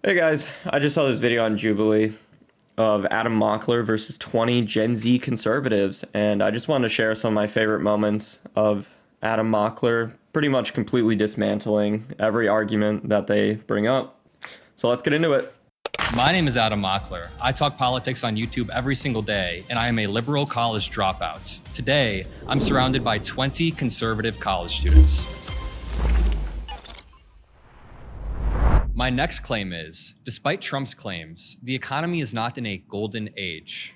Hey guys, I just saw this video on Jubilee of Adam Mockler versus 20 Gen Z conservatives, and I just wanted to share some of my favorite moments of Adam Mockler pretty much completely dismantling every argument that they bring up. So let's get into it. My name is Adam Mockler. I talk politics on YouTube every single day, and I am a liberal college dropout. Today, I'm surrounded by 20 conservative college students. My next claim is, despite Trump's claims, the economy is not in a golden age.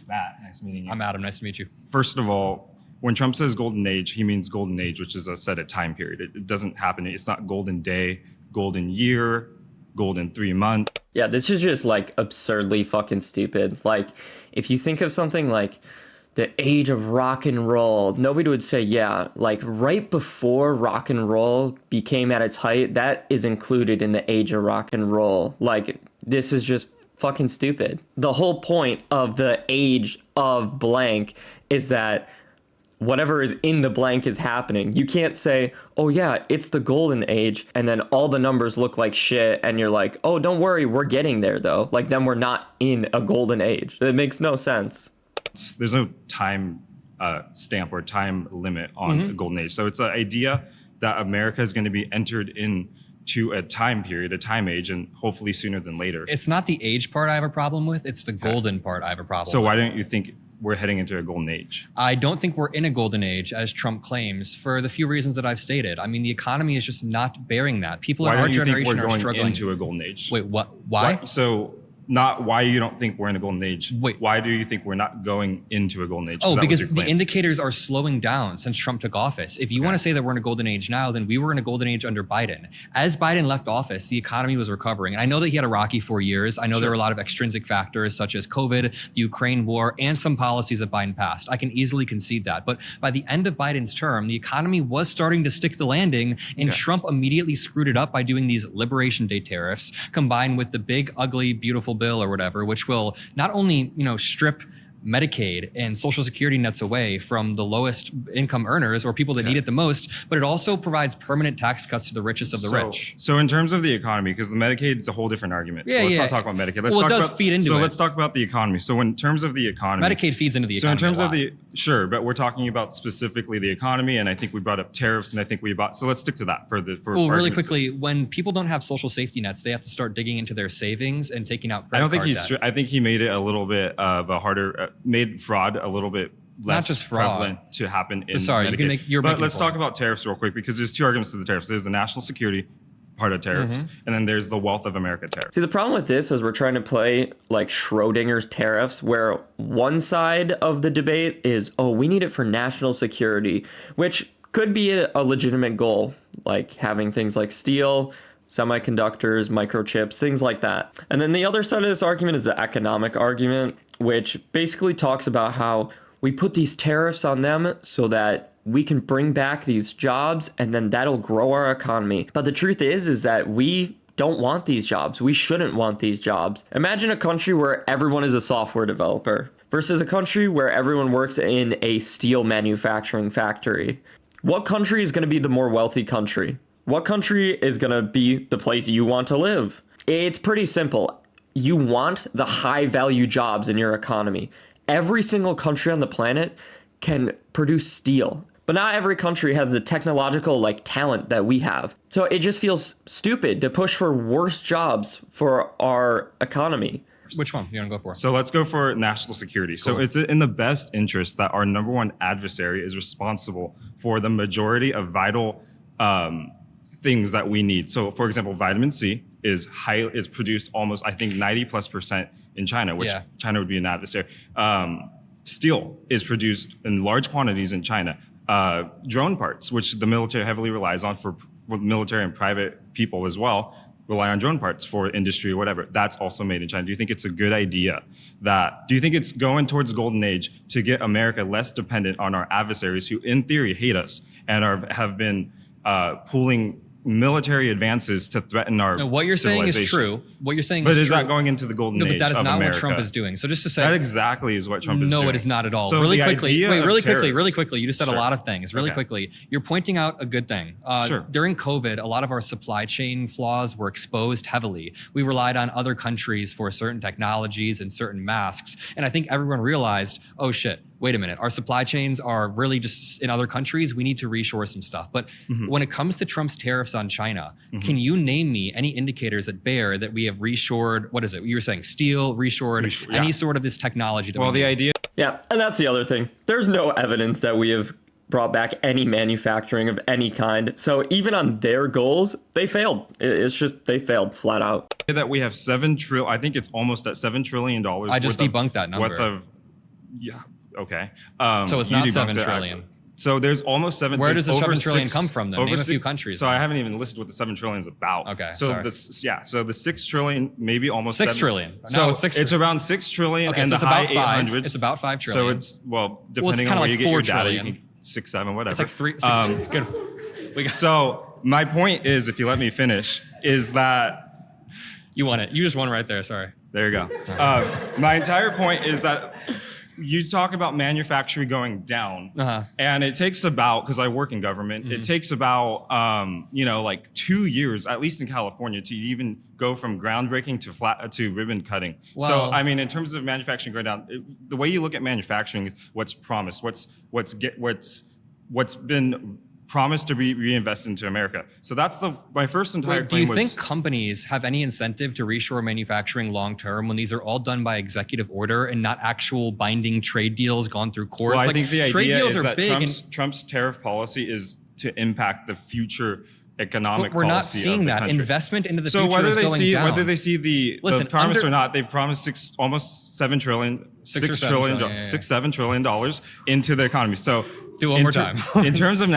Matt, nice meeting you. I'm Adam, nice to meet you. First of all, when Trump says golden age, he means golden age, which is a set of time period. It doesn't happen. It's not golden day, golden year, golden 3 months. Yeah, this is just like absurdly fucking stupid. Like, if you think of something like the age of rock and roll, nobody would say, yeah, like right before rock and roll became at its height, that is included in the age of rock and roll. Like, this is just fucking stupid. The whole point of the age of blank is that whatever is in the blank is happening. You can't say, oh yeah, it's the golden age, and then all the numbers look like shit, and you're like, oh, don't worry, we're getting there though. Like, then we're not in a golden age. It makes no sense. There's no time stamp or time limit on a golden age. So it's an idea that America is going to be entered into a time period, a time age, and hopefully sooner than later. It's not the age part I have a problem with, it's the golden part I have a problem So with. why don't you think we're heading into a golden age? I don't think we're in a golden age, as Trump claims, for the few reasons that I've stated. I mean, the economy is just not bearing that. People in our generation are struggling. Into a golden age? Wait, what? Why? So not why you don't think we're in a golden age. Wait. Why do you think we're not going into a golden age? Oh, That was because your the claim. indicators are slowing down since Trump took office. If you want to say that we're in a golden age now, then we were in a golden age under Biden. As Biden left office, the economy was recovering. And I know that he had a rocky 4 years. I know there were a lot of extrinsic factors such as COVID, the Ukraine war, and some policies that Biden passed. I can easily concede that. But by the end of Biden's term, the economy was starting to stick the landing, and Trump immediately screwed it up by doing these Liberation Day tariffs, combined with the big, ugly, beautiful bill or whatever, which will not only, strip Medicaid and Social Security nets away from the lowest income earners or people that need it the most, but it also provides permanent tax cuts to the richest of the rich. So in terms of the economy, because the Medicaid is a whole different argument. So let's not talk about Medicaid. Let's Well, talk it does about, feed into it. So let's talk about the economy. So in terms of the economy. Medicaid feeds into the So economy in terms a of lot. sure, but we're talking about specifically the economy, and I think we brought up tariffs, and I think so let's stick to that for Well, really argument's quickly, when people don't have social safety nets, they have to start digging into their savings and taking out I don't credit think card debt. I think he made it a little bit of a harder, made fraud a little bit less just fraud. prevalent to happen in Sorry, Medicaid. you're But making let's a talk point. about tariffs real quick, because there's two arguments to the tariffs. There's the national security part of tariffs, and then there's the wealth of America tariff. See, the problem with this is we're trying to play like Schrodinger's tariffs, where one side of the debate is, oh, we need it for national security, which could be a legitimate goal, like having things like steel, semiconductors, microchips, things like that. And then the other side of this argument is the economic argument, which basically talks about how we put these tariffs on them so that we can bring back these jobs, and then that'll grow our economy. But the truth is that we don't want these jobs. We shouldn't want these jobs. Imagine a country where everyone is a software developer versus a country where everyone works in a steel manufacturing factory. What country is going to be the more wealthy country? What country is going to be the place you want to live? It's pretty simple. You want the high value jobs in your economy. Every single country on the planet can produce steel, but not every country has the technological talent that we have. So it just feels stupid to push for worse jobs for our economy. Which one you want to go for? So let's go for national security. Cool. So it's in the best interest that our number one adversary is responsible for the majority of vital things that we need. So for example, vitamin C is produced almost, I think, 90+% in China, which China would be an adversary. Steel is produced in large quantities in China. Drone parts, which the military heavily relies on for military and private people as well, rely on drone parts for industry or whatever. That's also made in China. Do you think it's a good idea do you think it's going towards the golden age to get America less dependent on our adversaries who in theory hate us and have been pooling military advances to threaten our No, what you're saying is civilization. true. What you're saying But is is true. that going into the golden No, age but that is of not America? what Trump is doing. So just to say, That exactly is what Trump is doing. no, it is not at all. So Really the quickly, idea wait, of really quickly, tariffs- really quickly. You just said a Sure. lot of things. Really Okay. quickly, you're pointing out a good thing. Sure. During COVID, a lot of our supply chain flaws were exposed heavily. We relied on other countries for certain technologies and certain masks, and I think everyone realized, oh shit, wait a minute, our supply chains are really just in other countries. We need to reshore some stuff. But when it comes to Trump's tariffs on China, can you name me any indicators that bear that we have reshored, what is it? You were saying steel, reshored, any sort of this technology that Well, we the need? idea Yeah, and that's the other thing. There's no evidence that we have brought back any manufacturing of any kind. So even on their goals, they failed. It's just they failed flat out. that we have I think it's almost at $7 trillion. I just debunked that number. Yeah. Okay. So it's you not debunked 7 it. trillion. So there's almost seven. Where there's does the over 7 trillion six- come from, though? over Name a few six- countries, So then. I haven't even listed what the 7 trillion is about. Okay, So sorry. so the 6 trillion, maybe almost 6 7 trillion. So No, it's 6 it's around 6 trillion Okay, and so the it's high about 5. 800s. It's about 5 So trillion. it's Well, depending it's on kinda where like you get 4 your data, trillion. you can 6, 7, whatever. It's like 3, 6, good. We got, So my point is, if you let me finish, is that you won it. You just won right there. Sorry. there you go. My entire point is that you talk about manufacturing going down, and it takes about, because I work in government, it takes about like 2 years, at least in California, to even go from groundbreaking to ribbon cutting. Well- So I mean, in terms of manufacturing going down, the way you look at manufacturing is what's promised, what's been promised to be reinvested into America. So that's my first entire Do claim you was. think companies have any incentive to reshore manufacturing long term when these are all done by executive order and not actual binding trade deals gone through courts? Well, I Like, think the trade idea deals is are that big, Trump's tariff policy is to impact the future economic but we're not policy seeing of the that. country. Investment into the So future whether is they going see down. whether they see the Listen, promise under- or not, they've promised almost 7 trillion, 6 or 7 trillion, yeah. $7 trillion into the economy. So Do it one more time. in terms of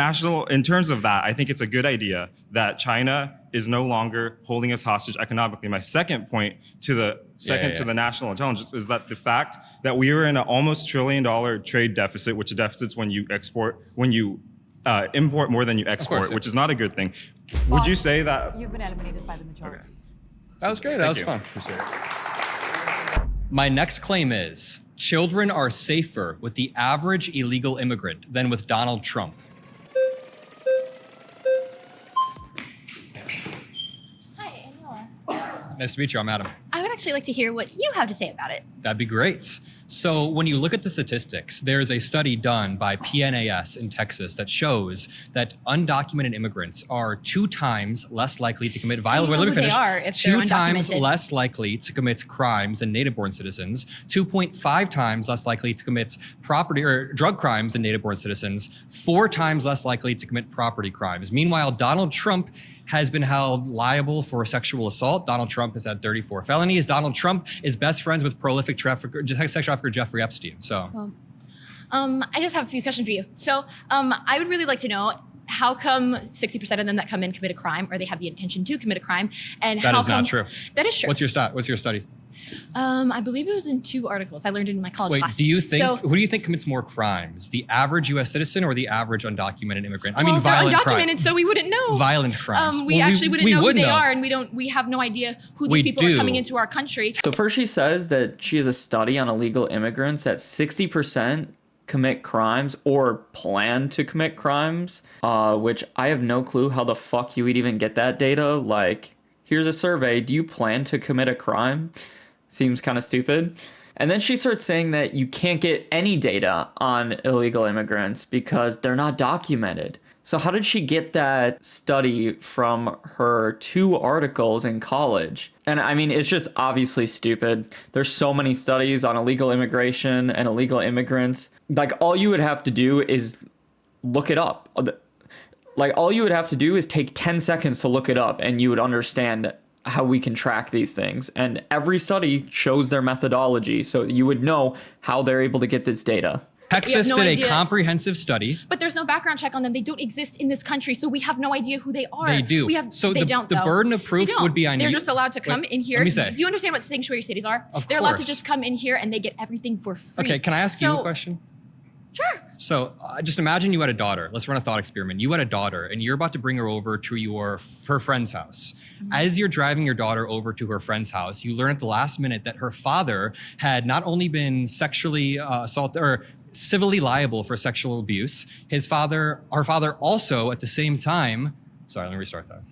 that, I think it's a good idea that China is no longer holding us hostage economically. My second point to the national intelligence is that the fact that we are in an almost $1 trillion trade deficit, which deficits when you import more than you export, yeah. which is not a good thing. Would you say that? You've been eliminated by the majority. That was great. That was you. fun. My next claim is children are safer with the average illegal immigrant than with Donald Trump. Hi, I'm Noah. Nice to meet you. I'm Adam. I would actually like to hear what you have to say about it. That'd be great. So when you look at the statistics, there's a study done by PNAS in Texas that shows that undocumented immigrants are 2 times less likely to commit violent. You know Let me who they finish. are if they're 2 times undocumented. less likely to commit crimes than native-born citizens. 2.5 times less likely to commit property or drug crimes than native-born citizens. 4 times less likely to commit property crimes. Meanwhile, Donald Trump has been held liable for sexual assault. Donald Trump has had 34 felonies. Donald Trump is best friends with prolific sex trafficker Jeffrey Epstein. So, I just have a few questions for you. So, I would really like to know how come 60% of them that come in commit a crime, or they have the intention to commit a crime, and that how is not come- true. That is true. What's your study? I believe it was in 2 articles. I learned it in my college Wait, class. do you think So, who do you think commits more crimes? The average U.S. citizen or the average undocumented immigrant? I well, mean, they're violent undocumented, crimes. so we wouldn't know. Violent crimes. We Well, actually wouldn't know who would they are, and we have no idea who these We people do. are coming into our country. So first she says that she has a study on illegal immigrants that 60% commit crimes or plan to commit crimes, which I have no clue how the fuck you would even get that data. Like, here's a survey. Do you plan to commit a crime? Seems kind of stupid. And then she starts saying that you can't get any data on illegal immigrants because they're not documented. So how did she get that study from her 2 articles in college? And I mean, it's just obviously stupid. There's so many studies on illegal immigration and illegal immigrants. Like, all you would have to do is look it up. Like, all you would have to do is take 10 seconds to look it up, and you would understand how we can track these things. And every study shows their methodology, so you would know how they're able to get this data. Texas no did a idea. comprehensive study. But there's no background check on them. They don't exist in this country, so we have no idea who they are. They do. We have. So they the- don't, the though. burden of proof They don't. would be on They're you. just allowed to come Wait, in here. let me say. Do you understand what sanctuary cities are? Of They're allowed to course. just come in here and they get everything for free. Okay, can I ask you a So- question? Sure. So just imagine you had a daughter. Let's run a thought experiment. You had a daughter and you're about to bring her over to her friend's house. As you're driving your daughter over to her friend's house, you learn at the last minute that her father had not only been sexually assaulted or civilly liable for sexual abuse, our father also at the same time, sorry, let me restart that.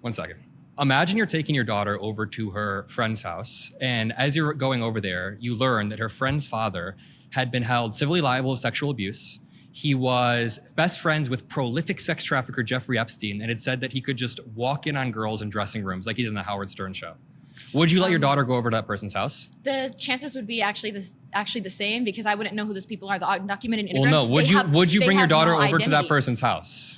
1 second. Imagine you're taking your daughter over to her friend's house, and as you're going over there, you learn that her friend's father had been held civilly liable of sexual abuse. He was best friends with prolific sex trafficker Jeffrey Epstein and had said that he could just walk in on girls in dressing rooms like he did in the Howard Stern show. Would you let your daughter go over to that person's house? The chances would be actually the same because I wouldn't know who those people are. The undocumented immigrants. Well, no. Would you bring your daughter over to that person's house?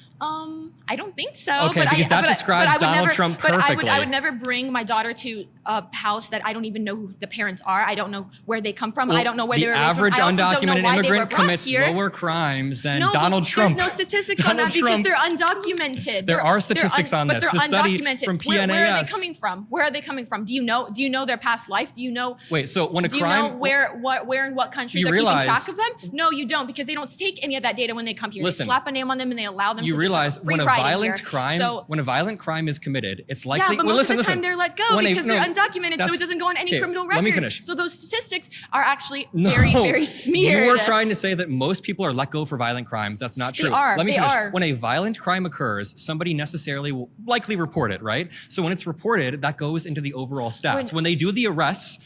I don't think so. Okay, because that describes Donald Trump perfectly. But I would never bring my daughter to a house that I don't even know who the parents are. I don't know where they come from. Well, I don't know where they were raised from. The average I also don't know undocumented why they were immigrant brought commits here. lower crimes than No, Donald Trump. There's no statistics on that because they're undocumented. There are statistics on this. But they're The study undocumented. from Where are they PNAS. coming from? Where are they coming from? Do you know their past life? Do you know? Wait, so when a Do you crime, know where in what countries You they're realize- keeping track of them? No, you don't, because they don't take any of that data when they come here. Listen, They slap a name on them and they allow them you to realize just have a free when a ride in violent here. crime, So, when a violent crime is committed, it's likely. yeah, but well, most listen, of the time listen. they're let go When because they're undocumented, so that's- it doesn't go on any okay, criminal record. let me finish. So those statistics are actually No, very, very smeared. You are trying to say that most people are let go for violent crimes. That's not true. Let me they finish. are. When a violent crime occurs, somebody necessarily will likely report it, right? So when it's reported, that goes into the overall stats. When they do the arrests,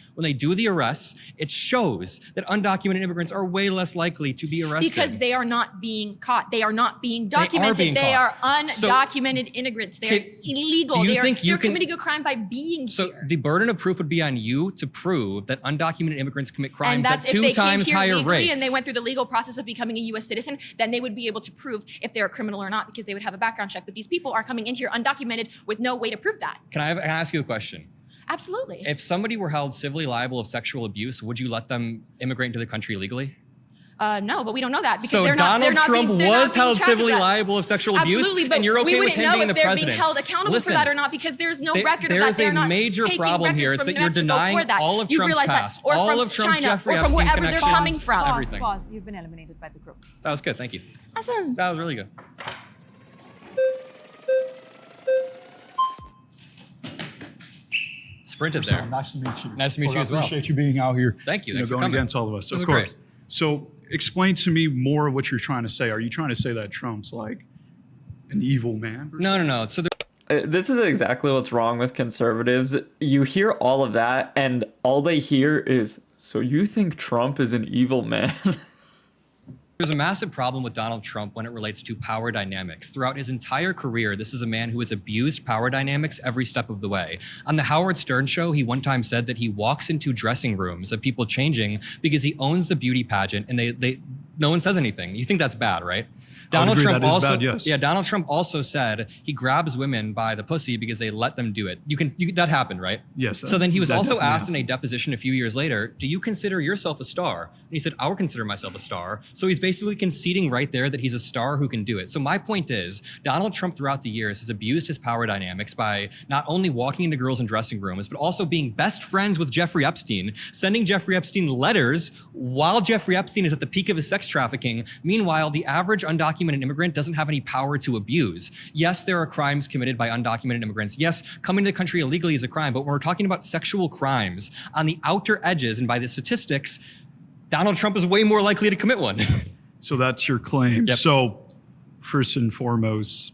it shows that undocumented immigrants are way less likely to be arrested. Because they are not being caught. They are not being They are documented. being They caught. are undocumented immigrants. They are illegal. do you They are think you they're can- committing a crime by being So here. the burden of proof would be on you to prove that undocumented immigrants commit And crimes at that's if 2 they times came here higher legally rates. and they went through the legal process of becoming a U.S. citizen, then they would be able to prove if they're a criminal or not because they would have a background check. But these people are coming in here undocumented with no way to prove that. Can I ask you a question? Absolutely. If somebody were held civilly liable of sexual abuse, would you let them immigrate into the country legally? No, but we don't know that because So they're not. Donald Trump was held civilly liable. liable of sexual abuse, Absolutely, but and you're okay we with wouldn't him know being the if they're president. being held accountable Listen, for that or not because there's no record of that. There's They're a not major taking problem records here. It's from that New you're Mexico denying for that. all of You Trump's realize that, past, or all from of Trump's China, Jeffrey or from Epstein wherever they're connections, coming from. everything. Pause. You've been eliminated by the group. That was good. Thank you. Awesome. That was really good. Sprinted there. Nice to meet you. Nice to meet Look, you I as well. appreciate you being out here. Thank you. Thanks for going coming. against all of us. This Of is course. great. So explain to me more of what you're trying to say. Are you trying to say that Trump's like an evil man? No. So This is exactly what's wrong with conservatives. You hear all of that, and all they hear is, so you think Trump is an evil man? there's a massive problem with Donald Trump when it relates to power dynamics. Throughout his entire career, this is a man who has abused power dynamics every step of the way. On the Howard Stern show, he one time said that he walks into dressing rooms of people changing because he owns the beauty pageant and no one says anything. You think that's bad, right? Donald Trump that is also, bad, yes. yeah, Donald Trump also said he grabs women by the pussy because they let them do it. That happened, right? Yes, So then he was that also definitely asked in a deposition a few years later, do you consider yourself a star? And he said, I would consider myself a star. So he's basically conceding right there that he's a star who can do it. So my point is, Donald Trump throughout the years has abused his power dynamics by not only walking into girls in dressing rooms, but also being best friends with Jeffrey Epstein, sending Jeffrey Epstein letters while Jeffrey Epstein is at the peak of his sex trafficking. Meanwhile, the average undocumented immigrant doesn't have any power to abuse. Yes, there are crimes committed by undocumented immigrants. Yes, coming to the country illegally is a crime, but when we're talking about sexual crimes on the outer edges and by the statistics, Donald Trump is way more likely to commit one. So that's your claim. Yep. So first and foremost,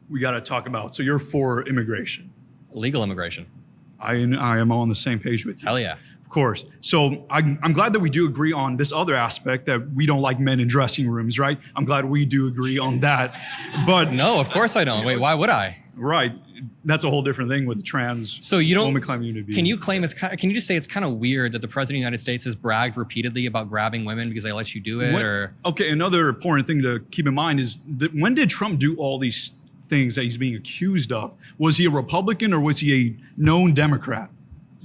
we got to talk about, so you're for immigration. Legal immigration. I am on the same page with you. Hell yeah. Of course. So I'm glad that we do agree on this other aspect that we don't like men in dressing rooms, right? I'm glad we do agree on that. But No, of course I don't. Wait, why would I? right, that's a whole different thing with the trans So you don't. woman claiming to be. Can you claim it's kind? Can you just say it's kind of weird that the president of the United States has bragged repeatedly about grabbing women because they let you do it? What- Or Okay, another important thing to keep in mind is that when did Trump do all these things that he's being accused of? Was he a Republican or was he a known Democrat?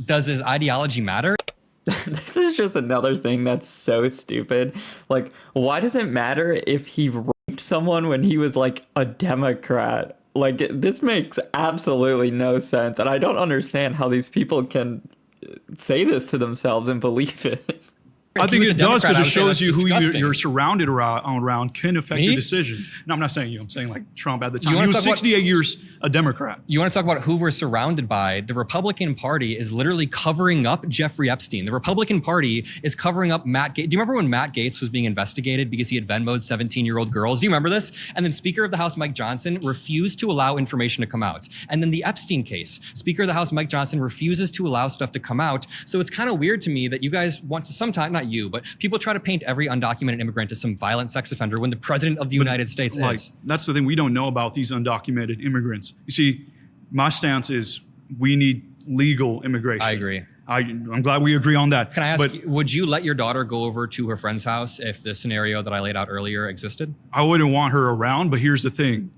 does his ideology matter? This is just another thing that's so stupid. Like, why does it matter if he raped someone when he was like a Democrat? Like, this makes absolutely no sense. And I don't understand how these people can say this to themselves and believe it. I think was a it does Democrat, because I it would say shows that's you who disgusting. you're surrounded around can affect Me? your decision. No, I'm not saying you. I'm saying like Trump at the time. wanna He was talk about- 68 years a Democrat. You want to talk about who we're surrounded by? The Republican Party is literally covering up Jeffrey Epstein. The Republican Party is covering up Matt Gaetz. Do you remember when Matt Gaetz was being investigated because he had Venmo'd 17-year-old girls? Do you remember this? And then Speaker of the House Mike Johnson refused to allow information to come out. And then the Epstein case, Speaker of the House Mike Johnson refuses to allow stuff to come out. So it's kind of weird to me that you guys want to sometimes, not you, but people try to paint every undocumented immigrant as some violent sex offender when the president of the United States Like, is. that's the thing we don't know about these undocumented immigrants. You see, my stance is we need legal immigration. I agree. I'm glad we agree on that. Can I ask, But you, would you let your daughter go over to her friend's house if the scenario that I laid out earlier existed? I wouldn't want her around, but here's the thing.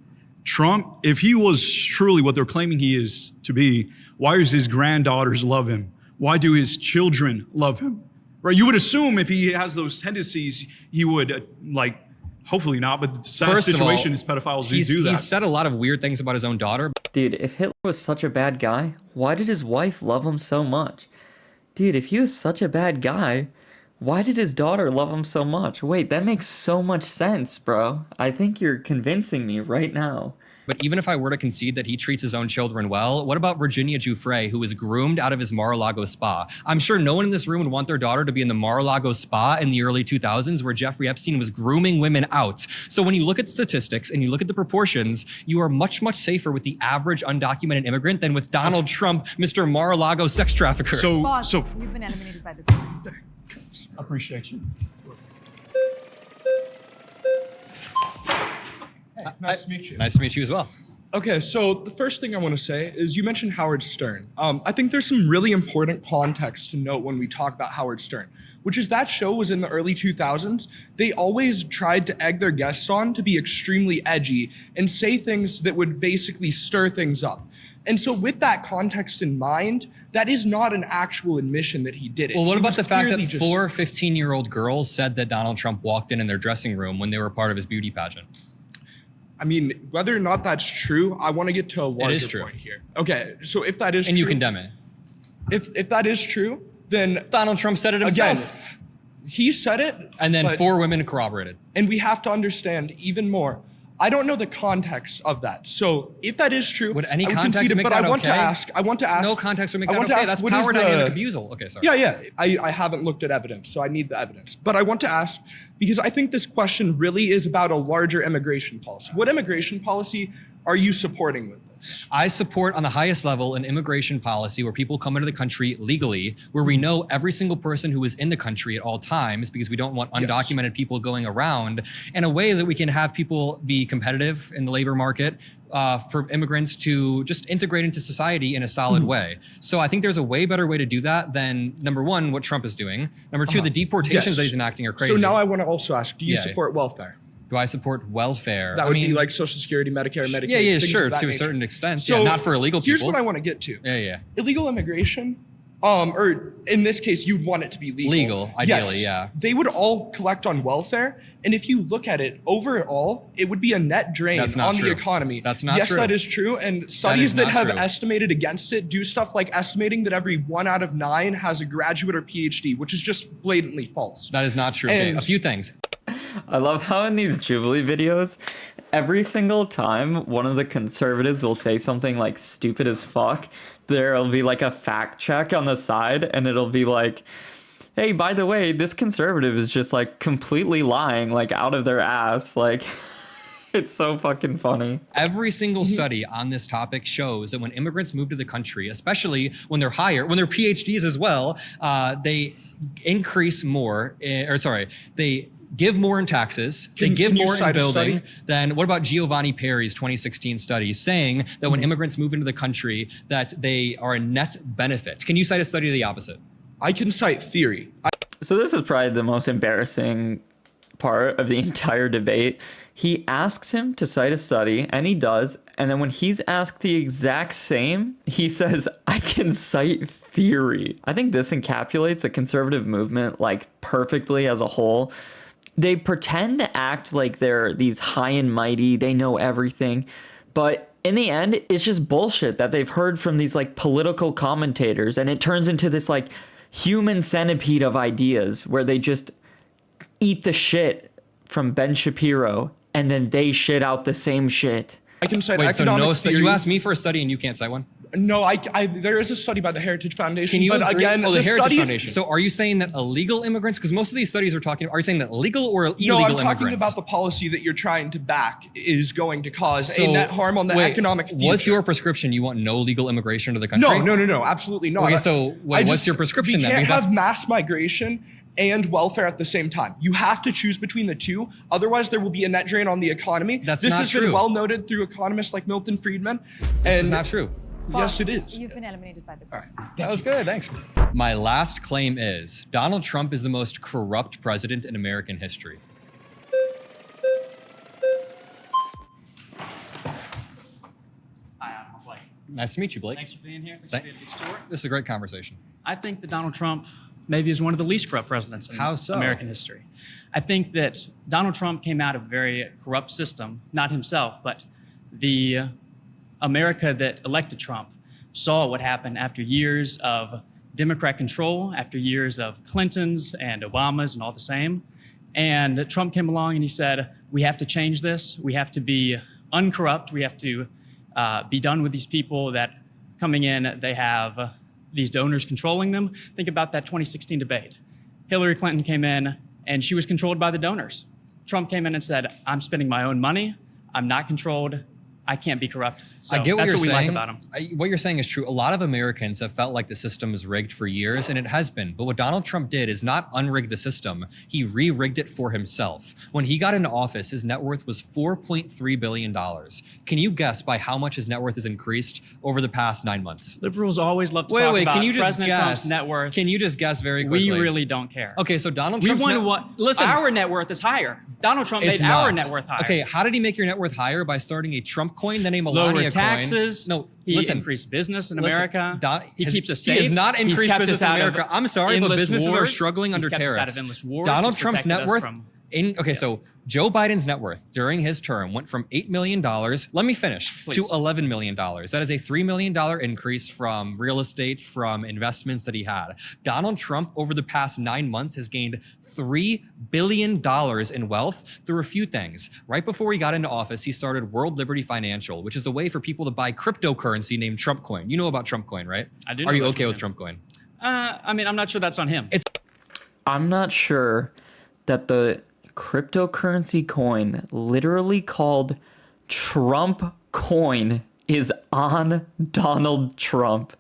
Trump, if he was truly what they're claiming he is to be, why does his granddaughters love him? Why do his children love him? Right? You would assume if he has those tendencies, he would hopefully not, but the sad First of all, situation is pedophiles do that. He's said a lot of weird things about his own daughter. Dude, if Hitler was such a bad guy, why did his wife love him so much? Dude, if he was such a bad guy, why did his daughter love him so much? Wait, that makes so much sense, bro. I think you're convincing me right now. But even if I were to concede that he treats his own children well, what about Virginia Giuffre, who was groomed out of his Mar-a-Lago spa? I'm sure no one in this room would want their daughter to be in the Mar-a-Lago spa in the early 2000s where Jeffrey Epstein was grooming women out. So when you look at the statistics and you look at the proportions, you are much, much safer with the average undocumented immigrant than with Donald Trump, Mr. Mar-a-Lago sex trafficker. Boss, So you've been eliminated by the group. appreciate you. Nice to meet you. Nice to meet you as well. Okay, so the first thing I want to say is you mentioned Howard Stern. I think there's some really important context to note when we talk about Howard Stern, which is that show was in the early 2000s. They always tried to egg their guests on to be extremely edgy and say things that would basically stir things up. And so with that context in mind, that is not an actual admission that he did it. Well, what He about was the fact that clearly just- 4 15-year-old girls said that Donald Trump walked in their dressing room when they were part of his beauty pageant? I mean, whether or not that's true, I want to get to a larger true. point here. Okay, so if that is And true, you condemn it. if that is true, then Donald Trump said it again, himself. he said it, And then but- 4 women corroborated. and we have to understand even more. I don't know the context of that. So if that is true, Would any I context concede it, make but that I want okay? to ask. I want to ask. No context would make I that want to okay. ask, That's what is power the- dynamic abusal. Okay, sorry. Yeah. I haven't looked at evidence, so I need the evidence. But I want to ask because I think this question really is about a larger immigration policy. What immigration policy are you supporting with this? I support on the highest level an immigration policy where people come into the country legally, where we know every single person who is in the country at all times, because we don't want undocumented people going around, in a way that we can have people be competitive in the labor market, for immigrants to just integrate into society in a solid way. So I think there's a way better way to do that than, number one, what Trump is doing. Number two, the deportations Yes. that he's enacting are crazy. So now I want to also ask, do you Yeah. support welfare? Do I support welfare? That would be like Social Security, Medicare, Medicaid. yeah, things sure, of that to a nature. certain extent. So yeah, not for illegal here's people. what I want to get to. Yeah. Illegal immigration, or in this case, you'd want it to be legal. Legal, ideally, Yes. yeah. They would all collect on welfare, and if you look at it overall, it would be a net drain That's not on true. the economy. That's not yes, true. that is true, and studies that not have true. estimated against it do stuff like estimating that every 1 out of 9 has a graduate or PhD, which is just blatantly false. That is not true. Okay, And- a few things. I love how in these Jubilee videos, every single time one of the conservatives will say something like stupid as fuck, there'll be like a fact check on the side and it'll be like, hey, by the way, this conservative is just like completely lying, like out of their ass. Like, it's so fucking funny. Every single study on this topic shows that when immigrants move to the country, especially when they're higher, when they're PhDs as well, they increase more, they give more in taxes, they give can you more in cite a building study? than, what about Giovanni Perri's 2016 study saying that when immigrants move into the country, that they are a net benefit? Can you cite a study of the opposite? I can cite theory. So this is probably the most embarrassing part of the entire debate. He asks him to cite a study, and he does. And then when he's asked the exact same, he says, I can cite theory. I think this encapsulates the conservative movement like perfectly as a whole. They pretend to act like they're these high and mighty, they know everything. But in the end, it's just bullshit that they've heard from these like political commentators. And it turns into this like human centipede of ideas where they just eat the shit from Ben Shapiro and then they shit out the same shit. I can cite Wait, so economic theory. you asked me for a study and you can't cite one? No, there is a study by the Heritage Foundation. Can you but agree? again, Oh, the Heritage studies, Foundation. So are you saying that illegal immigrants, because most of these studies are talking, are you saying that legal or illegal No, immigrants? I'm talking about the policy that you're trying to back is going to cause a net harm on the economic future. What's your prescription? You want no legal immigration to the country? No, absolutely not. Okay, so what's your prescription then? You can't Because have mass migration and welfare at the same time. You have to choose between the two. Otherwise, there will be a net drain on the economy. That's this not has true. been well noted through economists like Milton Friedman. This is not true. Yes, it is. You've been eliminated by the group. That was good, thanks. My last claim is Donald Trump is the most corrupt president in American history. Hi, I'm Blake. Nice to meet you, Blake. Thanks for being here. Thanks for being a good sport. This is a great conversation. I think that Donald Trump maybe is one of the least corrupt presidents in How so? American history. I think that Donald Trump came out of a very corrupt system, not himself, but the America that elected Trump saw what happened after years of Democrat control, after years of Clintons and Obamas and all the same. And Trump came along and he said, we have to change this. We have to be uncorrupt. We have to be done with these people that coming in, they have these donors controlling them. Think about that 2016 debate. Hillary Clinton came in and she was controlled by the donors. Trump came in and said, I'm spending my own money. I'm not controlled. I can't be corrupt. So I get what that's you're what we saying. like about him. What you're saying is true. A lot of Americans have felt like the system is rigged for years, and it has been. But what Donald Trump did is not unrig the system. He re-rigged it for himself. When he got into office, his net worth was $4.3 billion. Can you guess by how much his net worth has increased over the past 9 months? Liberals always love to talk about can you just President guess? Trump's net worth. Can you just guess very quickly? We really don't care. Okay, so Donald We Trump's want net- to what? Listen, Our net worth is higher. Donald Trump it's made our not. net worth higher. Okay, how did he make your net worth higher? By starting a Trump coin, then a Melania Lower coin. taxes. No, he listen. increased business in Listen, America. He keeps us safe. He has not He's increased kept business us in out of America. I'm sorry, but endless businesses are wars. struggling He's under kept us tariffs. out of endless wars. Donald He's Trump's protected net us worth. from- So Joe Biden's net worth during his term went from $8 million, let me finish, to Please. $11 million. That is a $3 million increase from real estate, from investments that he had. Donald Trump, over the past 9 months, has gained $3 billion in wealth through a few things. Right before he got into office, he started World Liberty Financial, which is a way for people to buy cryptocurrency named Trump Coin. You know about Trump Coin, right? I do know Are you about okay Trump with Trump Coin? I mean, I'm not sure that's on him. I'm not sure that the cryptocurrency coin, literally called Trump Coin, is on Donald Trump.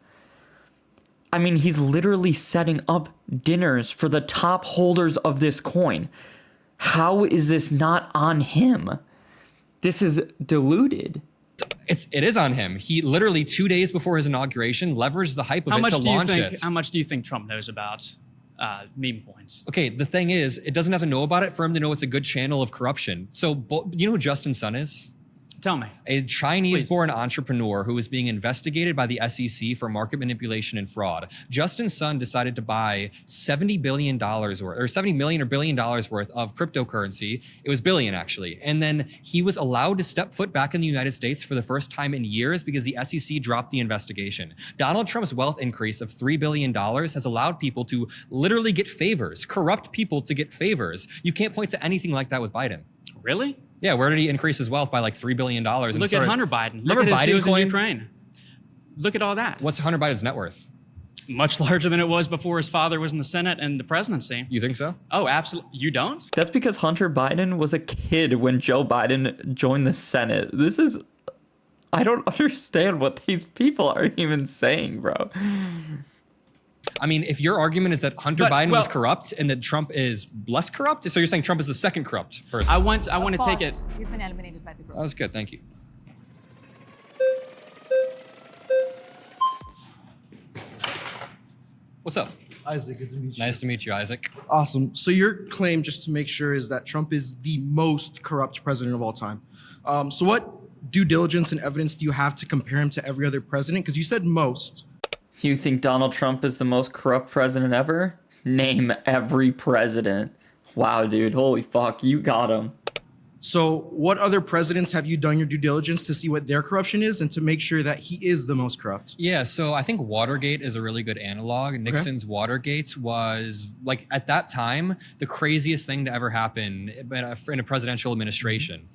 I mean, he's literally setting up dinners for the top holders of this coin. How is this not on him? This is deluded. It is on him. He literally 2 days before his inauguration leveraged the hype of it to launch it. How much do you think Trump knows about meme coins? Okay, the thing is, it doesn't have to know about it for him to know it's a good channel of corruption. So, you know who Justin Sun is? Tell me. A Chinese-born entrepreneur who is being investigated by the SEC for market manipulation and fraud. Justin Sun decided to buy $70 billion worth, or $70 million or $1 billion worth of cryptocurrency. It was billion, actually. And then he was allowed to step foot back in the United States for the first time in years because the SEC dropped the investigation. Donald Trump's wealth increase of $3 billion has allowed people to literally get favors, corrupt people to get favors. You can't point to anything like that with Biden. Really? Yeah, where did he increase his wealth by like $3 billion? Look at Hunter Biden. Look Remember at his Biden deals in coin? Ukraine. Look at all that. What's Hunter Biden's net worth? Much larger than it was before his father was in the Senate and the presidency. You think so? Oh, absolutely. You don't? That's because Hunter Biden was a kid when Joe Biden joined the Senate. I don't understand what these people are even saying, bro. I mean, if your argument is that Hunter Biden was corrupt and that Trump is less corrupt, so you're saying Trump is the second corrupt person. I want to take it. You've been eliminated by the group. That was good, thank you. What's up? Isaac, good to meet you. Nice to meet you, Isaac. Awesome. So your claim, just to make sure, is that Trump is the most corrupt president of all time. So what due diligence and evidence do you have to compare him to every other president? Because you said most. You think Donald Trump is the most corrupt president ever? Name every president. Wow, dude. Holy fuck. You got him. So, what other presidents have you done your due diligence to see what their corruption is and to make sure that he is the most corrupt? Yeah, so I think Watergate is a really good analog. Nixon's Watergate was, like, at that time, the craziest thing to ever happen in a presidential administration.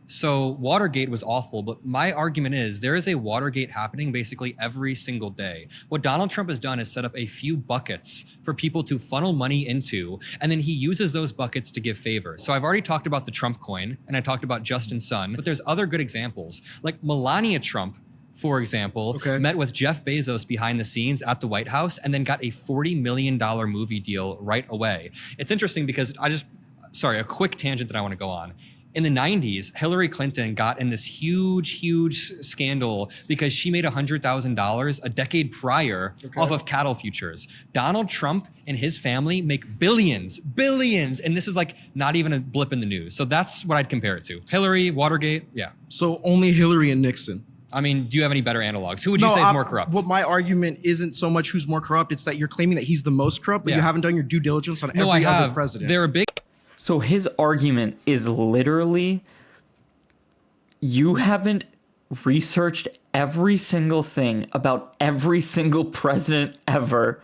So Watergate was awful, but my argument is there is a Watergate happening basically every single day. What Donald Trump has done is set up a few buckets for people to funnel money into, and then he uses those buckets to give favors. So I've already talked about the Trump coin, and I talked about Justin's son, but there's other good examples. Like Melania Trump, for example, met with Jeff Bezos behind the scenes at the White House and then got a $40 million movie deal right away. It's interesting because a quick tangent that I want to go on. In the 90s, Hillary Clinton got in this huge scandal because she made $100,000 a decade prior off of cattle futures. Donald Trump and his family make billions, and this is like not even a blip in the news. So that's what I'd compare it to. Hillary, Watergate, yeah. So only Hillary and Nixon. I mean, do you have any better analogs? Who would you say is more corrupt? What my argument isn't so much who's more corrupt, it's that you're claiming that he's the most corrupt, but you haven't done your due diligence on every other president. They're a big... So his argument is literally, you haven't researched every single thing about every single president ever.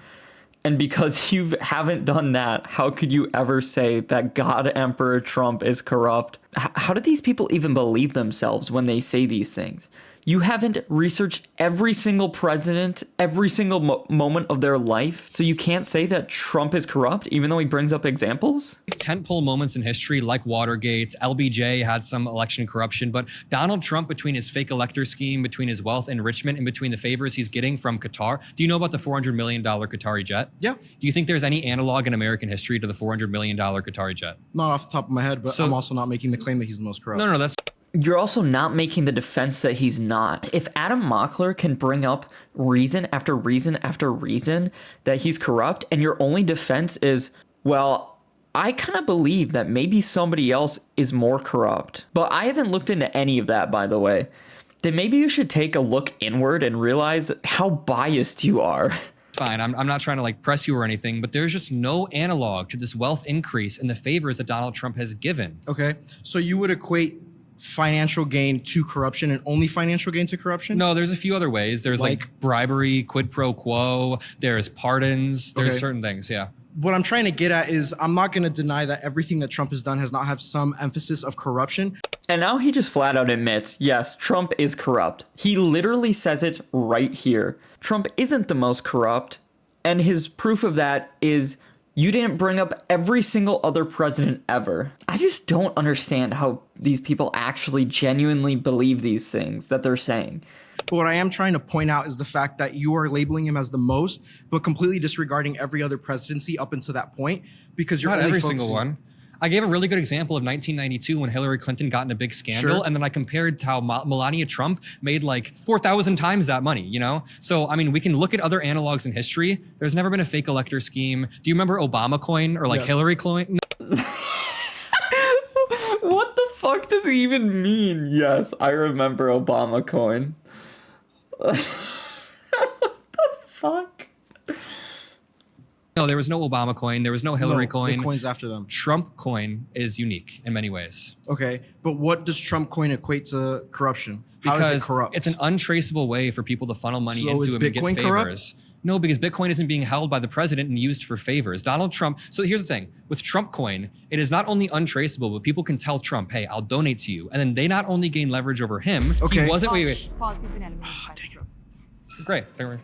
And because you haven't done that, how could you ever say that God Emperor Trump is corrupt? How do these people even believe themselves when they say these things? You haven't researched every single president, every single moment of their life, so you can't say that Trump is corrupt, even though he brings up examples? Tentpole moments in history like Watergate, LBJ had some election corruption, but Donald Trump, between his fake elector scheme, between his wealth enrichment, and between the favors he's getting from Qatar. Do you know about the $400 million Qatari jet? Yeah. Do you think there's any analog in American history to the $400 million Qatari jet? Not off the top of my head, but I'm also not making the claim that he's the most corrupt. No, that's... You're also not making the defense that he's not. If Adam Mockler can bring up reason after reason after reason that he's corrupt, and your only defense is, well, I kind of believe that maybe somebody else is more corrupt. But I haven't looked into any of that, by the way. Then maybe you should take a look inward and realize how biased you are. Fine, I'm not trying to like press you or anything, but there's just no analog to this wealth increase and the favors that Donald Trump has given. Okay, so you would equate financial gain to corruption and only financial gain to corruption? No, there's a few other ways. There's like bribery, quid pro quo, there's pardons, there's certain things, yeah. What I'm trying to get at is I'm not going to deny that everything that Trump has done has not have some emphasis of corruption. And now he just flat out admits, yes, Trump is corrupt. He literally says it right here. Trump isn't the most corrupt, and his proof of that is you didn't bring up every single other president ever. I just don't understand how these people actually genuinely believe these things that they're saying. But what I am trying to point out is the fact that you are labeling him as the most, but completely disregarding every other presidency up until that point, because you're not only every single one. I gave a really good example of 1992 when Hillary Clinton got in a big scandal, and then I compared to how Melania Trump made like 4,000 times that money, you know? So, I mean, we can look at other analogs in history. There's never been a fake elector scheme. Do you remember Obama coin or like Hillary coin? What the fuck does it even mean? Yes, I remember Obama coin. What the fuck? No, there was no Obama coin. There was no Hillary coin. The coins after them. Trump coin is unique in many ways. Okay, but what does Trump coin equate to corruption? How Because is it corrupt? it's an untraceable way for people to funnel money So into is him and get Bitcoin favors. corrupt? No, because Bitcoin isn't being held by the president and used for favors. Donald Trump. So here's the thing with Trump coin, it is not only untraceable, but people can tell Trump, hey, I'll donate to you. And then they not only gain leverage over him, Okay. he wasn't. Pause, you've been eliminated by the group. Great. Don't worry.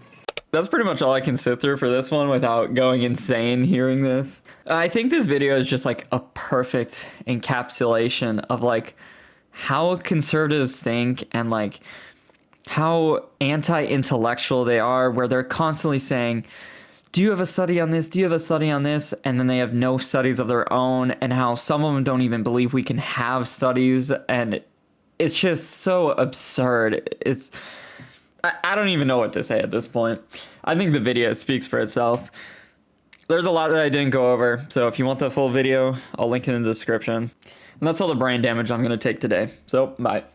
That's pretty much all I can sit through for this one without going insane hearing this. I think this video is just like a perfect encapsulation of like how conservatives think and like how anti-intellectual they are, where they're constantly saying, do you have a study on this? Do you have a study on this? And then they have no studies of their own, and how some of them don't even believe we can have studies. And it's just so absurd. I don't even know what to say at this point. I think the video speaks for itself. There's a lot that I didn't go over, so if you want the full video, I'll link it in the description. And that's all the brain damage I'm going to take today. So, bye.